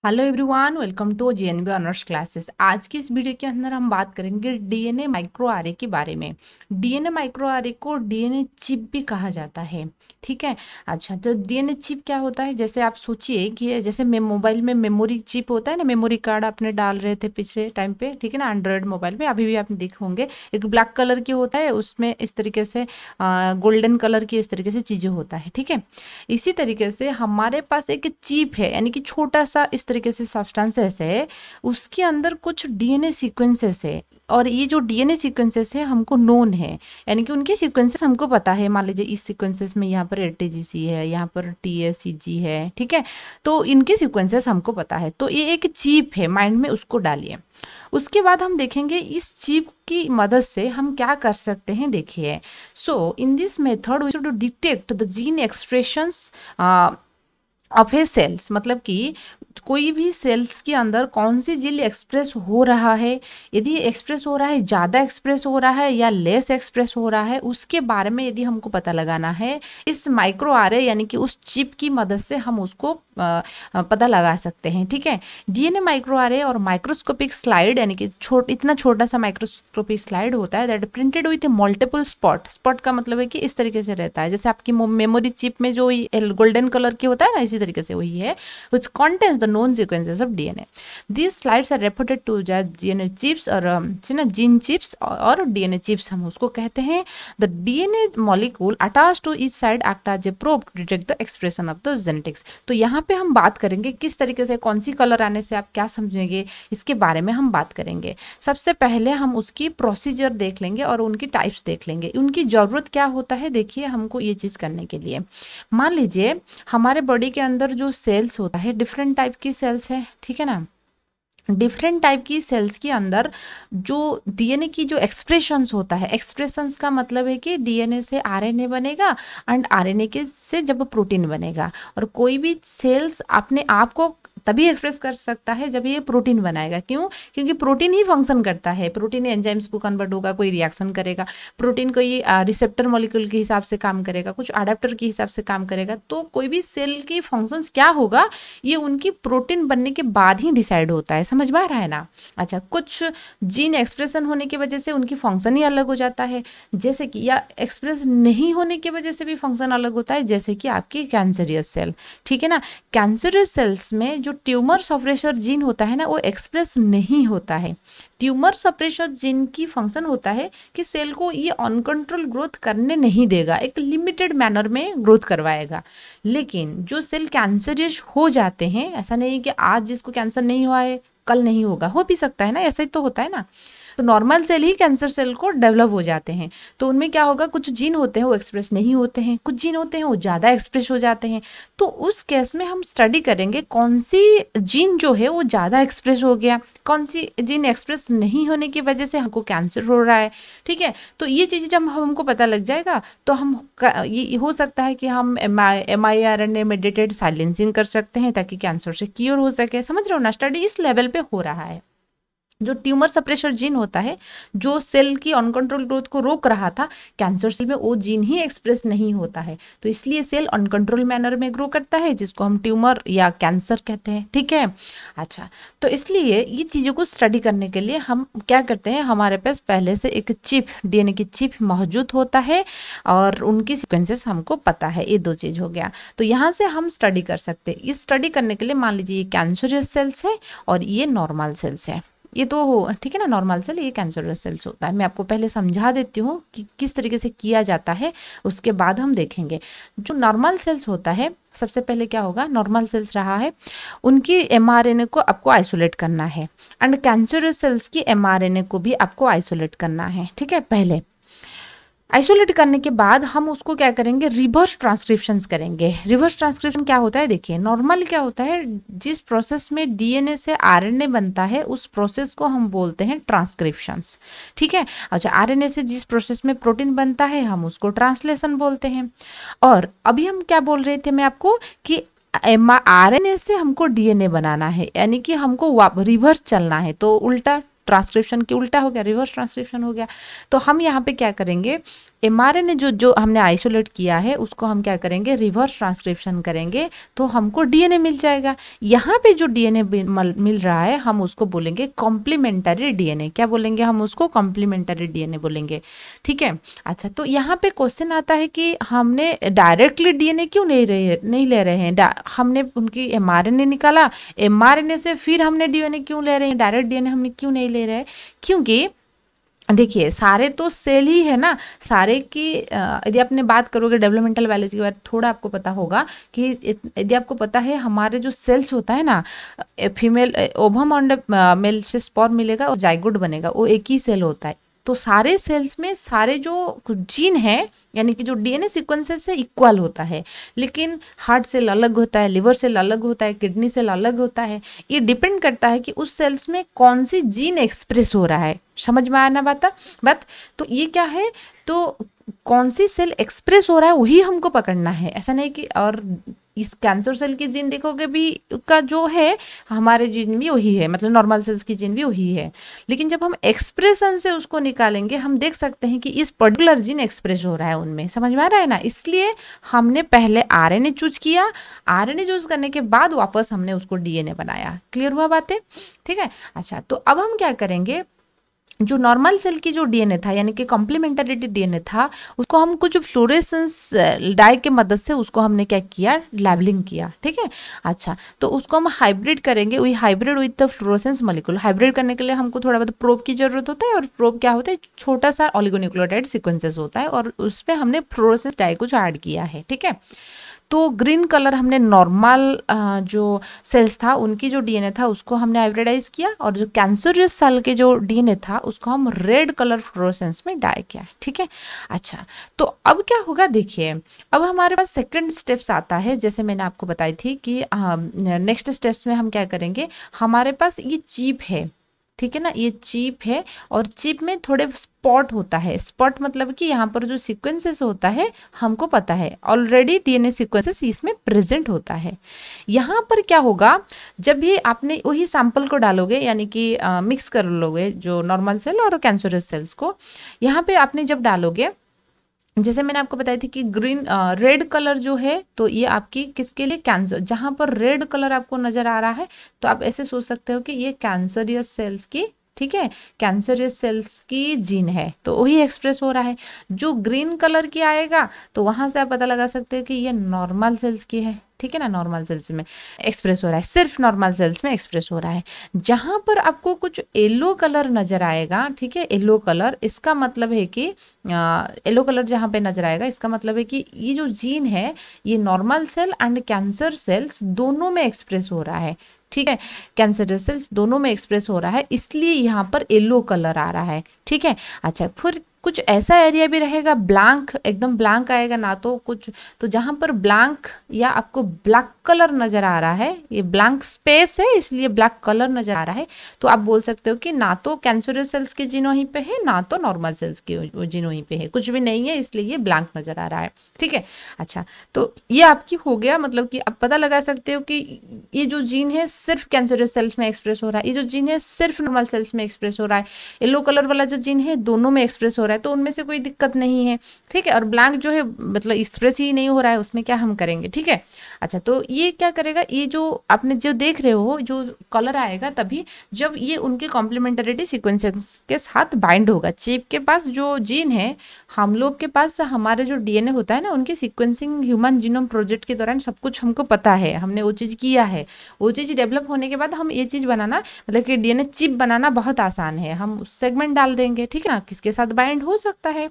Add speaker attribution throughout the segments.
Speaker 1: Hello everyone, welcome to JNB honours classes. आज की इस वीडियो के अंदर हम बात करेंगे डीएनए माइक्रो आरए के बारे में। डीएनए माइक्रो आरए को डीएनए चिप भी कहा जाता है। ठीक है। अच्छा, तो डीएनए चिप क्या होता है? जैसे आप सोचिए कि जैसे मोबाइल में मेमोरी चिप होता है ना, मेमोरी कार्ड आपने डाल रहे थे पिछले टाइम पे, ठीक है ना, एंड्रॉयड मोबाइल में अभी भी आप देख होंगे, एक ब्लैक कलर की होता है, उसमें इस तरीके से गोल्डन कलर की इस तरीके से चीजें होता है। ठीक है। इसी तरीके से हमारे पास एक चिप है, यानी कि छोटा सा इस तरीके से सब्सटेंसेस है, उसके अंदर कुछ डीएनए सीक्वेंसेस है, और ये जो डीएनए सीक्वेंसेस है हमको नोन है, यानी कि उनके सीक्वेंसेस हमको पता है। मान लीजिए इस सीक्वेंसेस में यहाँ पर एटीजीसी है, यहाँ पर टीएससीजी है, ठीक है, तो इनके सीक्वेंसेस हमको पता है। तो ये एक चिप है, माइंड में उसको डालिए। उसके बाद हम देखेंगे इस चिप की मदद से हम क्या कर सकते हैं। देखिए, so in this method we should detect the gene expressions of a cells, मतलब कि कोई भी सेल्स के अंदर कौन सी जीन एक्सप्रेस हो रहा है, यदि एक्सप्रेस हो रहा है, ज़्यादा एक्सप्रेस हो रहा है या लेस एक्सप्रेस हो रहा है, उसके बारे में यदि हमको पता लगाना है, इस माइक्रो आरए यानी कि उस चिप की मदद से हम उसको पता लगा सकते हैं। ठीक है। डीएनए माइक्रो आरए और माइक्रोस्कोपिक स्लाइड, यानी कि इतना छोटा सा माइक्रोस्कोपिक स्लाइड होता है that printed with multiple spot. Spot का मतलब है कि इस तरीके से रहता है, जैसे आपकी मेमोरी चिप में जो गोल्डन कलर की होता है ना, इसी तरीके से वही है, which contains the known sequences of DNA. These slides are reported to DNA chips और जीन चिप्स और डीएनए चिप्स हम उसको कहते हैं। The DNA molecule attached to each side act as a probe to detect the expression of the genetics. तो यहाँ पे हम बात करेंगे किस तरीके से, कौन सी कलर आने से आप क्या समझेंगे, इसके बारे में हम बात करेंगे। सबसे पहले हम उसकी प्रोसीजर देख लेंगे और उनकी टाइप्स देख लेंगे, उनकी ज़रूरत क्या होता है। देखिए, हमको ये चीज़ करने के लिए, मान लीजिए हमारे बॉडी के अंदर जो सेल्स होता है, डिफरेंट टाइप की सेल्स है, ठीक है ना। डिफरेंट टाइप की सेल्स के अंदर जो डीएनए की जो एक्सप्रेशंस होता है, एक्सप्रेशंस का मतलब है कि डीएनए से आरएनए बनेगा एंड आरएनए के से जब प्रोटीन बनेगा, और कोई भी सेल्स अपने आप को तभी एक्सप्रेस कर सकता है जब ये प्रोटीन बनाएगा। क्यों? क्योंकि प्रोटीन ही फंक्शन करता है, प्रोटीन एंजाइम्स को कन्वर्ट होगा, कोई रिएक्शन करेगा, प्रोटीन कोई रिसेप्टर मॉलिक्यूल के हिसाब से काम करेगा, कुछ अडेप्टर के हिसाब से काम करेगा। तो कोई भी सेल की फंक्शंस क्या होगा, ये उनकी प्रोटीन बनने के बाद ही डिसाइड होता है। समझ में आ रहा है ना। अच्छा, कुछ जीन एक्सप्रेशन होने की वजह से उनकी फंक्शन ही अलग हो जाता है, जैसे कि, या एक्सप्रेस नहीं होने की वजह से भी फंक्शन अलग होता है, जैसे कि आपकी कैंसरियस सेल, ठीक है ना। कैंसरियस सेल्स में जो ट्यूमर सप्रेसर जीन होता है ना, वो एक्सप्रेस नहीं होता है। ट्यूमर सप्रेसर जीन की फंक्शन होता है कि सेल को ये अनकंट्रोल ग्रोथ करने नहीं देगा, एक लिमिटेड मैनर में ग्रोथ करवाएगा। लेकिन जो सेल कैंसरियस हो जाते हैं, ऐसा नहीं कि आज जिसको कैंसर नहीं हुआ है कल नहीं होगा, हो भी सकता है ना, ऐसा ही तो होता है ना। तो नॉर्मल सेल ही कैंसर सेल को डेवलप हो जाते हैं। तो उनमें क्या होगा, कुछ जीन होते हैं वो एक्सप्रेस नहीं होते हैं, कुछ जीन होते हैं वो ज़्यादा एक्सप्रेस हो जाते हैं। तो उस केस में हम स्टडी करेंगे कौन सी जीन जो है वो ज़्यादा एक्सप्रेस हो गया, कौन सी जीन एक्सप्रेस नहीं होने की वजह से हमको कैंसर हो रहा है। ठीक है। तो ये चीज़ जब हमको पता लग जाएगा तो हम ये हो सकता है कि हम mRNA मेडिटेड साइलेंसिंग कर सकते हैं ताकि कैंसर से क्योर हो सके। समझ रहे हो ना, स्टडी इस लेवल पे हो रहा है। जो ट्यूमर सप्रेसर जीन होता है, जो सेल की अनकंट्रोल ग्रोथ को रोक रहा था, कैंसर सेल में वो जीन ही एक्सप्रेस नहीं होता है, तो इसलिए सेल अनकंट्रोल मैनर में ग्रो करता है, जिसको हम ट्यूमर या कैंसर कहते हैं। ठीक है। अच्छा, तो इसलिए ये चीज़ों को स्टडी करने के लिए हम क्या करते हैं, हमारे पास पहले से एक चिप, डीएनए की चिप मौजूद होता है और उनकी सीक्वेंसेस हमको पता है। ये दो चीज़ हो गया, तो यहाँ से हम स्टडी कर सकते हैं। इस स्टडी करने के लिए मान लीजिए ये कैंसरियस सेल्स है और ये नॉर्मल सेल्स है, ये तो हो, ठीक है ना, नॉर्मल सेल, ये कैंसरस सेल्स होता है। मैं आपको पहले समझा देती हूँ कि किस तरीके से किया जाता है, उसके बाद हम देखेंगे। जो नॉर्मल सेल्स होता है, सबसे पहले क्या होगा, नॉर्मल सेल्स रहा है, उनकी एमआरएनए को आपको आइसोलेट करना है, एंड कैंसरस सेल्स की एमआरएनए को भी आपको आइसोलेट करना है। ठीक है। पहले आइसोलेट करने के बाद हम उसको क्या करेंगे, रिवर्स ट्रांसक्रिप्शंस करेंगे। रिवर्स ट्रांसक्रिप्शन क्या होता है, देखिए, नॉर्मली क्या होता है, जिस प्रोसेस में डीएनए से आरएनए बनता है उस प्रोसेस को हम बोलते हैं ट्रांसक्रिप्शंस। ठीक है। अच्छा, आरएनए से जिस प्रोसेस में प्रोटीन बनता है हम उसको ट्रांसलेशन बोलते हैं। और अभी हम क्या बोल रहे थे मैं आपको कि आरएनए से हमको डीएनए बनाना है, यानी कि हमको रिवर्स चलना है, तो उल्टा ट्रांसक्रिप्शन की उल्टा हो गया, रिवर्स ट्रांसक्रिप्शन हो गया। तो हम यहाँ पे क्या करेंगे, mRNA जो जो हमने आइसोलेट किया है उसको हम क्या करेंगे, रिवर्स ट्रांसक्रिप्शन करेंगे तो हमको डीएनए मिल जाएगा। यहाँ पे जो डीएनए मिल रहा है हम उसको बोलेंगे कॉम्प्लीमेंटरी डीएनए। क्या बोलेंगे हम उसको? कॉम्प्लीमेंटरी डीएनए बोलेंगे। ठीक है। अच्छा, तो यहाँ पे क्वेश्चन आता है कि हमने डायरेक्टली डीएनए क्यों नहीं ले रहे हैं? हमने उनकी एमआरएनए निकाला, एमआरएनए से फिर हमने डीएनए क्यों ले रहे हैं? डायरेक्ट डीएनए हमने क्यों नहीं ले रहे हैं? क्योंकि देखिए सारे तो सेल ही है ना, सारे की यदि आपने बात करोगे डेवलपमेंटल बायोलॉजी के बारे में थोड़ा आपको पता होगा कि यदि आपको पता है हमारे जो सेल्स होता है ना, फीमेल ओवम और मेल से स्पर्म मिलेगा और जाइगोट बनेगा, वो एक ही सेल होता है। तो सारे सेल्स में सारे जो जीन है यानी कि जो डीएनए सीक्वेंसेस है इक्वल होता है, लेकिन हार्ट सेल अलग होता है, लिवर सेल अलग होता है, किडनी सेल अलग होता है। ये डिपेंड करता है कि उस सेल्स में कौन सी जीन एक्सप्रेस हो रहा है। समझ में आना बात? तो ये क्या है, तो कौन सी सेल एक्सप्रेस हो रहा है वही हमको पकड़ना है। ऐसा नहीं कि और इस कैंसर सेल की जीन देखोगे भी का जो है हमारे जीन भी वही है, मतलब नॉर्मल सेल्स की जीन भी वही है, लेकिन जब हम एक्सप्रेशन से उसको निकालेंगे हम देख सकते हैं कि इस पर्टिकुलर जीन एक्सप्रेस हो रहा है उनमें। समझ में आ रहा है ना? इसलिए हमने पहले आरएनए चूज किया, आरएनए चूज करने के बाद वापस हमने उसको डीएनए बनाया। क्लियर हुआ बातें? ठीक है। अच्छा, तो अब हम क्या करेंगे, जो नॉर्मल सेल की जो डीएनए था यानी कि कॉम्प्लीमेंटरी डीएनए था उसको हम कुछ फ्लोरेसेंस डाई के मदद से उसको हमने क्या किया, लेबलिंग किया। ठीक है। अच्छा, तो उसको हम हाइब्रिड करेंगे, वही hybrid with the fluorescence molecule. Hybrid करने के लिए हमको थोड़ा बहुत प्रोब की जरूरत होता है, और प्रोब क्या होता है, छोटा सा ऑलिगोन्यूक्लियोटाइड सीक्वेंसेस होता है, और उस पर हमने फ्लोरेसेंस डाई कुछ ऐड किया है। ठीक है। तो ग्रीन कलर हमने नॉर्मल जो सेल्स था उनकी जो डीएनए था उसको हमने हाइब्रिडाइज किया, और जो कैंसरियस सेल के जो डीएनए था उसको हम रेड कलर फ्लोरोसेंस में डाई किया। ठीक है। अच्छा, तो अब क्या होगा, देखिए अब हमारे पास सेकंड स्टेप्स आता है। जैसे मैंने आपको बताई थी कि नेक्स्ट स्टेप्स में हम क्या करेंगे, हमारे पास ये चिप है। ठीक है ना, ये चिप है और चिप में थोड़े स्पॉट होता है। स्पॉट मतलब कि यहाँ पर जो सीक्वेंसेस होता है हमको पता है ऑलरेडी डीएनए सीक्वेंसेस इसमें प्रेजेंट होता है। यहाँ पर क्या होगा, जब भी आपने वही सैंपल को डालोगे यानी कि मिक्स कर लोगे जो नॉर्मल सेल और कैंसरस सेल्स को, यहाँ पे आपने जब डालोगे, जैसे मैंने आपको बताई थी कि ग्रीन रेड कलर जो है तो ये आपकी किसके लिए, कैंसर। जहां पर रेड कलर आपको नजर आ रहा है तो आप ऐसे सोच सकते हो कि ये कैंसरियस सेल्स की, ठीक है, कैंसरियस सेल्स की जीन है, तो वही एक्सप्रेस हो रहा है। जो ग्रीन कलर की आएगा तो वहां से आप पता लगा सकते हो कि ये नॉर्मल सेल्स की है। ठीक है ना, नॉर्मल सेल्स में एक्सप्रेस हो रहा है, सिर्फ नॉर्मल सेल्स में एक्सप्रेस हो रहा है। जहां पर आपको कुछ येलो कलर नजर आएगा, ठीक है, येलो कलर, इसका मतलब है कि येलो कलर जहां पे नजर आएगा इसका मतलब है कि ये जो जीन है ये normal cell and cancer cells दोनों में एक्सप्रेस हो रहा है। ठीक है, कैंसर सेल्स दोनों में एक्सप्रेस हो रहा है, इसलिए यहाँ पर येलो कलर आ रहा है। ठीक है। अच्छा, फिर कुछ ऐसा एरिया भी रहेगा ब्लैंक, एकदम ब्लैंक आएगा ना, तो कुछ तो जहां पर ब्लैंक या आपको ब्लैक कलर नजर आ रहा है, ये ब्लैंक स्पेस है इसलिए ब्लैक कलर नजर आ रहा है, तो आप बोल सकते हो कि ना तो कैंसरस सेल्स के जीन वहीं पे है ना तो नॉर्मल सेल्स के जीन वहीं पे है, कुछ भी नहीं है इसलिए ये ब्लैंक नजर आ रहा है। ठीक है। अच्छा, तो ये आपकी हो गया, मतलब कि आप पता लगा सकते हो कि ये जो जीन है सिर्फ कैंसरस सेल्स में एक्सप्रेस हो रहा है, ये जो जीन है सिर्फ नॉर्मल सेल्स में एक्सप्रेस हो रहा है, येलो कलर वाला जो जीन है दोनों में एक्सप्रेस हो रहा है, तो उनमें से कोई दिक्कत नहीं है। ठीक है। और ब्लैंक जो है मतलब एक्सप्रेस ही नहीं हो रहा है, उसमें क्या हम करेंगे। ठीक है। अच्छा, तो ये क्या करेगा, ये जो आपने जो देख रहे हो जो कलर आएगा तभी जब ये उनके कॉम्प्लीमेंटरिटी सीक्वेंसेस के साथ बाइंड होगा। चिप के पास जो जीन है, हम लोग के पास हमारे जो डीएनए होता है ना, उनकी सीक्वेंसिंग ह्यूमन जीनोम प्रोजेक्ट के दौरान सब कुछ हमको पता है, हमने वो चीज़ किया है। वो चीज़ डेवलप होने के बाद हम ये चीज़ बनाना, मतलब कि डीएनए चिप बनाना बहुत आसान है, हम उस सेगमेंट डाल देंगे। ठीक है ना, किसके साथ बाइंड हो सकता है।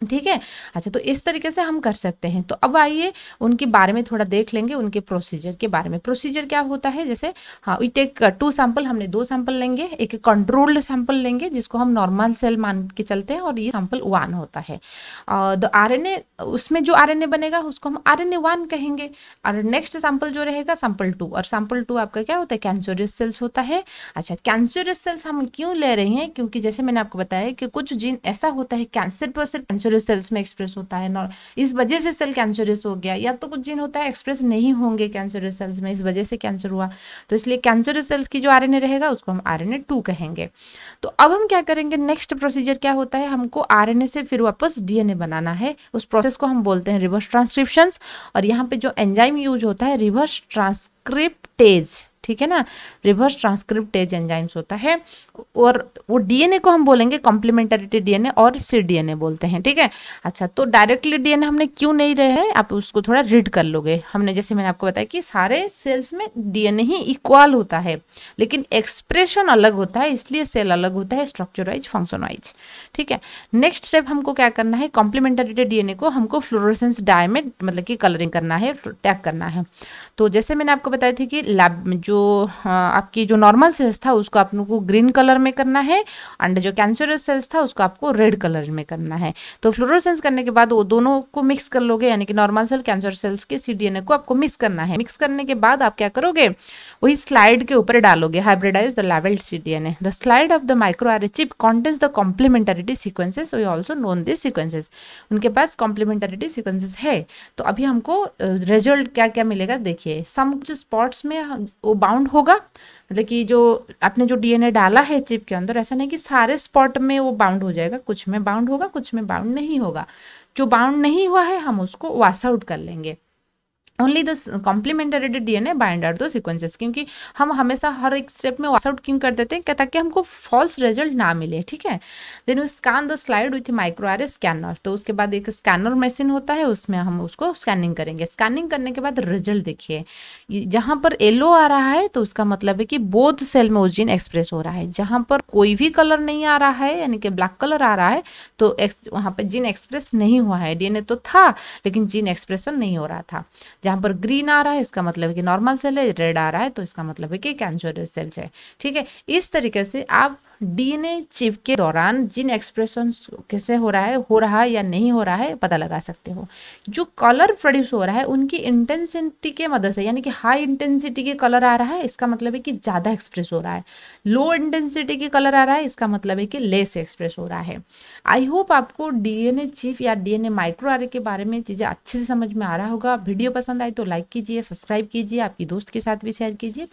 Speaker 1: ठीक है। अच्छा, तो इस तरीके से हम कर सकते हैं। तो अब आइए उनके बारे में थोड़ा देख लेंगे, उनके प्रोसीजर के बारे में। प्रोसीजर क्या होता है, जैसे हाँ, वी टेक 2 सैंपल, हमने 2 सैंपल लेंगे, एक कंट्रोल्ड सैंपल लेंगे जिसको हम नॉर्मल सेल मान के चलते हैं, और ये सैंपल 1 होता है। द आरएनए, उसमें जो आरएनए बनेगा उसको हम आरएनए 1 कहेंगे, और नेक्स्ट सैंपल जो रहेगा सैंपल 2, और सैंपल 2 आपका क्या होता है, कैंसरस सेल्स होता है। अच्छा, कैंसरस सेल्स हम क्यों ले रहे हैं, क्योंकि जैसे मैंने आपको बताया कि कुछ जीन ऐसा होता है कैंसर पर सिर्फ कैंसरस सेल्स में एक्सप्रेस होता है, इस वजह से सेल कैंसरस हो गया, या तो कुछ जीन होता है एक्सप्रेस नहीं होंगे कैंसरस सेल्स में, इस वजह से कैंसर हुआ, तो इसलिए कैंसरस सेल्स की जो आरएनए रहेगा उसको हम RNA2 कहेंगे। तो अब हम क्या करेंगे, नेक्स्ट प्रोसीजर क्या होता है, हमको आरएनए से फिर वापस डीएनए बनाना है, उस प्रोसेस को हम बोलते हैं रिवर्स ट्रांसक्रिप्शंस, और यहाँ पे जो एंजाइम यूज होता है रिवर्स ट्रांसक्रिप्टेज, ठीक है ना, रिवर्स ट्रांसक्रिप्टेज एंजाइम्स होता है, और वो डीएनए को हम बोलेंगे कॉम्प्लीमेंटरी डीएनए और cDNA बोलते हैं, ठीक है। अच्छा, तो डायरेक्टली डीएनए हमने क्यों नहीं रहे हैं, आप उसको थोड़ा रीड कर लोगे। हमने जैसे मैंने आपको बताया कि सारे सेल्स में डीएनए ही इक्वल होता है, लेकिन एक्सप्रेशन अलग होता है, इसलिए सेल अलग होता है स्ट्रक्चर वाइज, फंक्शन वाइज, ठीक है। नेक्स्ट स्टेप हमको क्या करना है, कॉम्प्लीमेंटरी डीएनए को हमको फ्लोरोसेंस डाई में मतलब कि कलरिंग करना है, टैग करना है। तो जैसे मैंने आपको बताया थी कि लैब में जो आपकी जो नॉर्मल सेल्स था उसको आप लोगों को ग्रीन कलर में करना है, एंड जो कैंसरस सेल्स था उसको आपको रेड कलर में करना है। तो फ्लोरोसेंस करने के बाद वो दोनों को मिक्स कर लोगे, यानी कि नॉर्मल सेल कैंसर सेल्स के cDNA को आपको मिक्स करना है। मिक्स करने के बाद आप क्या करोगे, वही स्लाइड के ऊपर डालोगे, hybridize the labelled cDNA। The slide of the microarray chip contains the complementarity sequences, we also known this sequences. उनके पास कॉम्प्लीमेंटरिटी सीक्वेंसेस है। तो अभी हमको रिजल्ट क्या क्या मिलेगा देखिए, सम कुछ स्पॉट्स में वो बाउंड होगा, मतलब कि जो आपने जो डीएनए डाला है चिप के अंदर, ऐसा नहीं कि सारे स्पॉट में वो बाउंड हो जाएगा, कुछ में बाउंड होगा, कुछ में बाउंड नहीं होगा। जो बाउंड नहीं हुआ है हम उसको वॉश आउट कर लेंगे। Only the complementary DNA bind are दो सीक्वेंसेस, क्योंकि हम हमेशा हर एक स्टेप में वॉश आउट क्यों कर देते हैं, क्या, ताकि हमको फॉल्स रिजल्ट ना मिले, ठीक है। Then we scan the slide with microarray scanner. तो उसके बाद एक स्कैनर मशीन होता है, उसमें हम उसको स्कैनिंग करेंगे। स्कैनिंग करने के बाद रिजल्ट देखिए, जहाँ पर येलो आ रहा है तो उसका मतलब है कि बोथ सेल में वो जीन एक्सप्रेस हो रहा है। जहाँ पर कोई भी कलर नहीं आ रहा है, यानी कि ब्लैक कलर आ रहा है, तो वहाँ पर जीन एक्सप्रेस नहीं हुआ है। डीएनए तो था लेकिन जीन एक्सप्रेशन नहीं हो रहा था। जहाँ पर ग्रीन आ रहा है इसका मतलब है कि नॉर्मल सेल है, रेड आ रहा है तो इसका मतलब है कि कैंसरस सेल्स है, ठीक है। इस तरीके से आप डीएनए चिप के दौरान जीन एक्सप्रेशन कैसे हो रहा है या नहीं हो रहा है पता लगा सकते हो। जो कलर प्रोड्यूस हो रहा है उनकी इंटेंसिटी के मदद से, यानी कि हाई इंटेंसिटी के कलर आ रहा है इसका मतलब है कि ज़्यादा एक्सप्रेस हो रहा है, लो इंटेंसिटी के कलर आ रहा है इसका मतलब है कि लेस एक्सप्रेस हो रहा है। आई होप आपको डीएनए चिप या डीएनए माइक्रोआरए के बारे में चीज़ें अच्छे से समझ में आ रहा होगा। वीडियो पसंद आई तो लाइक कीजिए, सब्सक्राइब कीजिए, आपकी दोस्त के साथ भी शेयर कीजिए।